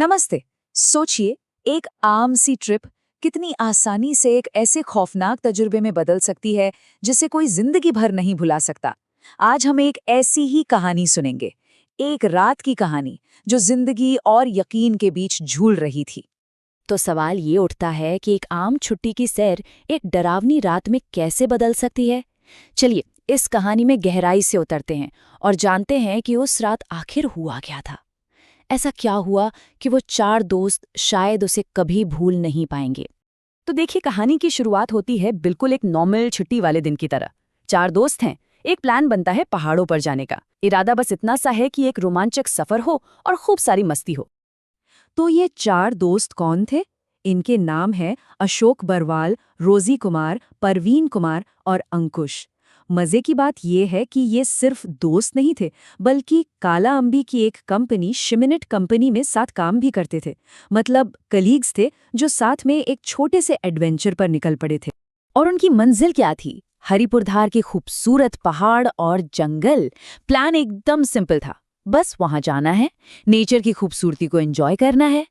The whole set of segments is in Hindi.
नमस्ते। सोचिए, एक आम सी ट्रिप कितनी आसानी से एक ऐसे खौफनाक तजुर्बे में बदल सकती है जिसे कोई जिंदगी भर नहीं भुला सकता। आज हम एक ऐसी ही कहानी सुनेंगे, एक रात की कहानी जो जिंदगी और यकीन के बीच झूल रही थी। तो सवाल ये उठता है कि एक आम छुट्टी की सैर एक डरावनी रात में कैसे बदल सकती है। चलिए इस कहानी में गहराई से उतरते हैं और जानते हैं कि उस रात आखिर हुआ क्या था। ऐसा क्या हुआ कि वो चार दोस्त शायद उसे कभी भूल नहीं पाएंगे। तो देखिए, कहानी की शुरुआत होती है बिल्कुल एक नॉर्मल छुट्टी वाले दिन की तरह। चार दोस्त हैं, एक प्लान बनता है पहाड़ों पर जाने का। इरादा बस इतना सा है कि एक रोमांचक सफर हो और खूब सारी मस्ती हो। तो ये चार दोस्त कौन थे? इनके नाम हैं अशोक बरवाल, रोजी कुमार, परवीन कुमार और अंकुश। मजे की बात यह है कि ये सिर्फ दोस्त नहीं थे, बल्कि काला अंबी की एक कंपनी शिमिनेट कंपनी में साथ काम भी करते थे। मतलब कलीग्स थे जो साथ में एक छोटे से एडवेंचर पर निकल पड़े थे। और उनकी मंजिल क्या थी? हरिपुरधार के खूबसूरत पहाड़ और जंगल। प्लान एकदम सिंपल था, बस वहां जाना है, नेचर की खूबसूरती को एंजॉय करना है।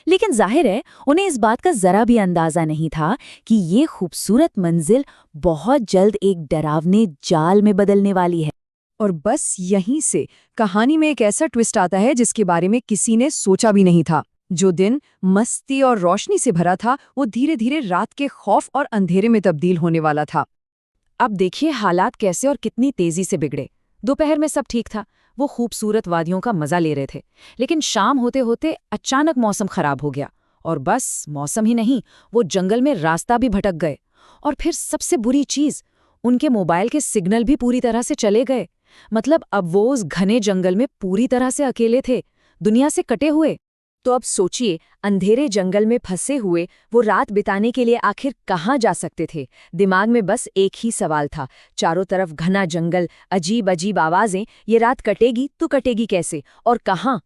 लेकिन जाहिर है उन्हें इस बात का जरा भी अंदाजा नहीं था कि ये खूबसूरत मंजिल बहुत जल्द एक डरावने जाल में बदलने वाली है। और बस यहीं से कहानी में एक ऐसा ट्विस्ट आता है जिसके बारे में किसी ने सोचा भी नहीं था। जो दिन मस्ती और रोशनी से भरा था, वो धीरे धीरे रात के खौफ और अंधेरे में तब्दील होने वाला था। अब देखिए हालात कैसे और कितनी तेजी से बिगड़े। दोपहर में सब ठीक था, वो खूबसूरत वादियों का मजा ले रहे थे। लेकिन शाम होते होते अचानक मौसम खराब हो गया। और बस मौसम ही नहीं, वो जंगल में रास्ता भी भटक गए। और फिर सबसे बुरी चीज, उनके मोबाइल के सिग्नल भी पूरी तरह से चले गए। मतलब अब वो उस घने जंगल में पूरी तरह से अकेले थे, दुनिया से कटे हुए। तो अब सोचिए, अंधेरे जंगल में फंसे हुए वो रात बिताने के लिए आखिर कहाँ जा सकते थे। दिमाग में बस एक ही सवाल था, चारों तरफ घना जंगल, अजीब अजीब आवाजें। ये रात कटेगी तो कटेगी कैसे और कहाँ?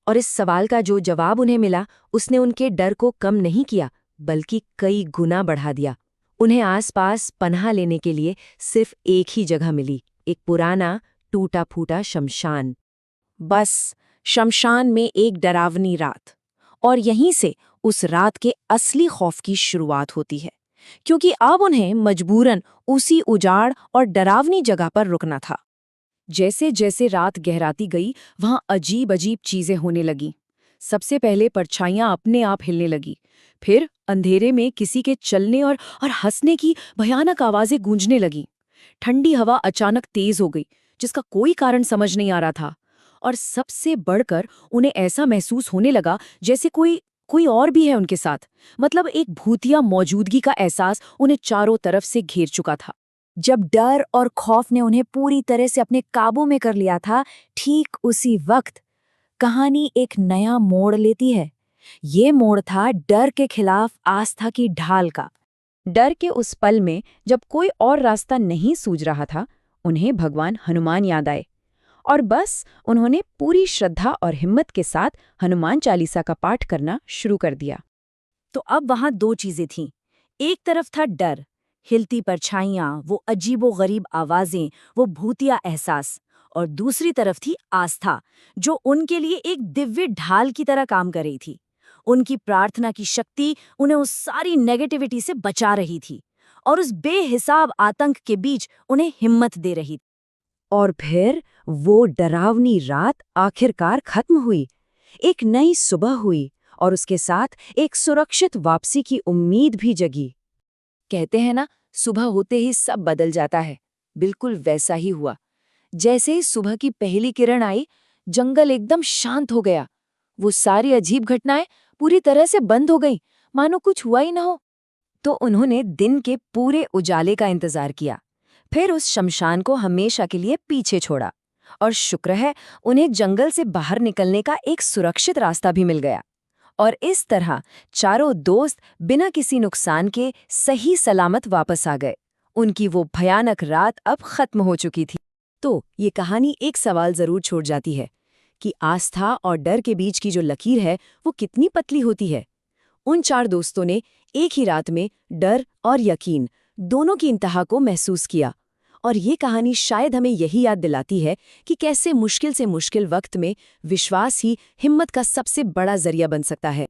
और इस सवाल का जो जवाब उन्हें मिला, उसने उनके डर को कम नहीं किया, बल्कि कई गुना बढ़ा दिया। उन्हें आसपास पनाह लेने के लिए सिर्फ एक ही जगह मिली, एक पुराना टूटा फूटा शमशान। बस शमशान में एक डरावनी रात। और यहीं से उस रात के असली खौफ की शुरुआत होती है, क्योंकि अब उन्हें मजबूरन उसी उजाड़ और डरावनी जगह पर रुकना था। जैसे जैसे रात गहराती गई, वहां अजीब अजीब चीजें होने लगीं। सबसे पहले परछाइयां अपने आप हिलने लगी। फिर अंधेरे में किसी के चलने और हंसने की भयानक आवाजें गूंजने लगीं। ठंडी हवा अचानक तेज हो गई, जिसका कोई कारण समझ नहीं आ रहा था। और सबसे बढ़कर उन्हें ऐसा महसूस होने लगा जैसे कोई कोई और भी है उनके साथ। मतलब एक भूतिया मौजूदगी का एहसास उन्हें चारों तरफ से घेर चुका था। जब डर और खौफ ने उन्हें पूरी तरह से अपने काबू में कर लिया था, ठीक उसी वक्त कहानी एक नया मोड़ लेती है। ये मोड़ था डर के खिलाफ आस्था की ढाल का। डर के उस पल में, जब कोई और रास्ता नहीं सूझ रहा था, उन्हें भगवान हनुमान याद आए। और बस उन्होंने पूरी श्रद्धा और हिम्मत के साथ हनुमान चालीसा का पाठ करना शुरू कर दिया। तो अब वहां दो चीजें थीं। एक तरफ था डर, हिलती परछाइयां, वो अजीबो-गरीब आवाजें, वो भूतिया एहसास। और दूसरी तरफ थी आस्था, जो उनके लिए एक दिव्य ढाल की तरह काम कर रही थी। उनकी प्रार्थना की शक्ति उन्हें उस सारी नेगेटिविटी से बचा रही थी और उस बेहिसाब आतंक के बीच उन्हें हिम्मत दे रही थी। और फिर वो डरावनी रात आखिरकार खत्म हुई। एक नई सुबह हुई और उसके साथ एक सुरक्षित वापसी की उम्मीद भी जगी। कहते हैं ना, सुबह होते ही सब बदल जाता है। बिल्कुल वैसा ही हुआ। जैसे ही सुबह की पहली किरण आई, जंगल एकदम शांत हो गया। वो सारी अजीब घटनाएं पूरी तरह से बंद हो गईं, मानो कुछ हुआ ही न हो। तो उन्होंने दिन के पूरे उजाले का इंतजार किया, फिर उस शमशान को हमेशा के लिए पीछे छोड़ा। और शुक्र है, उन्हें जंगल से बाहर निकलने का एक सुरक्षित रास्ता भी मिल गया। और इस तरह चारों दोस्त बिना किसी नुकसान के सही सलामत वापस आ गए। उनकी वो भयानक रात अब खत्म हो चुकी थी। तो ये कहानी एक सवाल जरूर छोड़ जाती है कि आस्था और डर के बीच की जो लकीर है, वो कितनी पतली होती है। उन चार दोस्तों ने एक ही रात में डर और यकीन दोनों की इंतहा को महसूस किया। और ये कहानी शायद हमें यही याद दिलाती है कि कैसे मुश्किल से मुश्किल वक्त में विश्वास ही हिम्मत का सबसे बड़ा जरिया बन सकता है।